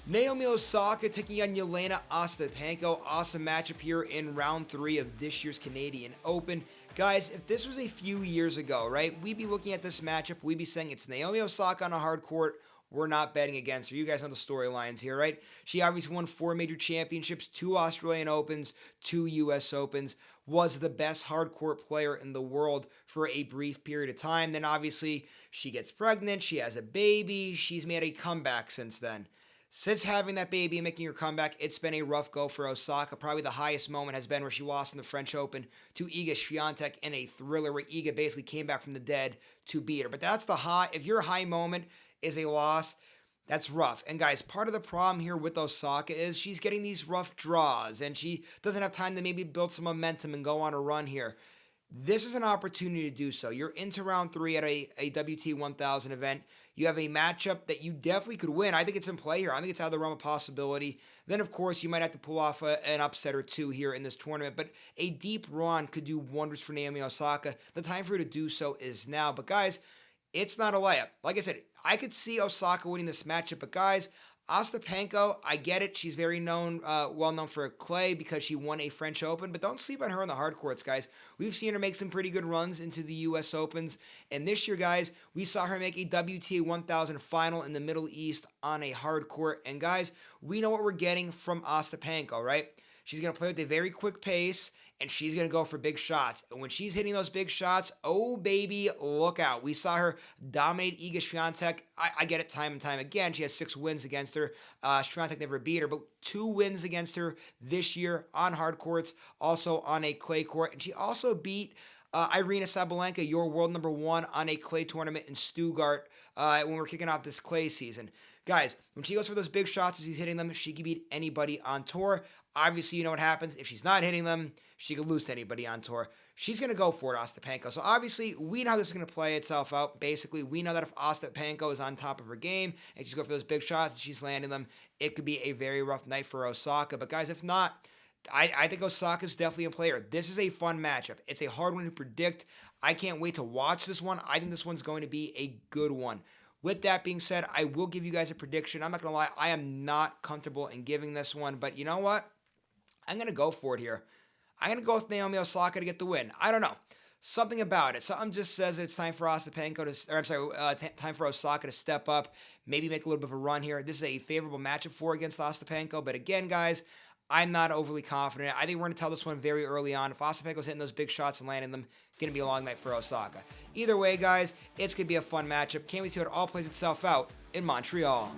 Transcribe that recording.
Naomi Osaka taking on Jelena Ostapenko. Awesome matchup here in round 3 of this year's Canadian Open. Guys, if this was a few years ago, right, we'd be looking at this matchup. We'd be saying it's Naomi Osaka on a hard court. We're not betting against her. You guys know the storylines here, right? She obviously won 4 major championships, 2 Australian Opens, 2 US Opens, was the best hard court player in the world for a brief period of time. Then obviously she gets pregnant, she has a baby, she's made a comeback since then. Since having that baby and making her comeback, it's been a rough go for Osaka. Probably the highest moment has been where she lost in the French Open to Iga Swiatek in a thriller where Iga basically came back from the dead to beat her. But that's the high. If your high moment is a loss, that's rough. And guys, part of the problem here with Osaka is she's getting these rough draws and she doesn't have time to maybe build some momentum and go on a run here. This is an opportunity to do so. You're into round 3 at a WTA 1000 event. You have a matchup that you definitely could win. I think it's in play here. I think it's out of the realm of possibility. Then, of course, you might have to pull off an upset or two here in this tournament. But a deep run could do wonders for Naomi Osaka. The time for her to do so is now. But, guys, it's not a layup. Like I said, I could see Osaka winning this matchup. But, guys, Ostapenko, I get it. She's very well known for clay because she won a French Open, but don't sleep on her on the hard courts, guys. We've seen her make some pretty good runs into the US Opens, and this year, guys, we saw her make a WTA 1000 final in the Middle East on a hard court, and guys, we know what we're getting from Ostapenko, right? She's going to play with a very quick pace, and she's going to go for big shots. And when she's hitting those big shots, oh, baby, look out. We saw her dominate Iga Swiatek. I get it time and time again. She has 6 wins against her. Swiatek never beat her, but 2 wins against her this year on hard courts, also on a clay court. And she also beat Irina Sabalenka, your world number 1, on a clay tournament in Stuttgart when we're kicking off this clay season. Guys, when she goes for those big shots as she's hitting them, she can beat anybody on tour. Obviously, you know what happens. If she's not hitting them, she could lose to anybody on tour. She's going to go for it, Ostapenko. So obviously, we know how this is going to play itself out. Basically, we know that if Ostapenko is on top of her game and she's going for those big shots and she's landing them, it could be a very rough night for Osaka. But guys, if not, I think Osaka's definitely a player. This is a fun matchup. It's a hard one to predict. I can't wait to watch this one. I think this one's going to be a good one. With that being said, I will give you guys a prediction. I'm not going to lie. I am not comfortable in giving this one. But you know what? I'm going to go for it here. I'm going to go with Naomi Osaka to get the win. I don't know. Something about it. Something just says it's time for time for Osaka to step up, maybe make a little bit of a run here. This is a favorable matchup for against Ostapenko. But again, guys, I'm not overly confident. I think we're going to tell this one very early on. If Ostapenko's hitting those big shots and landing them, it's going to be a long night for Osaka. Either way, guys, it's going to be a fun matchup. Can't wait to see how it all plays itself out in Montreal.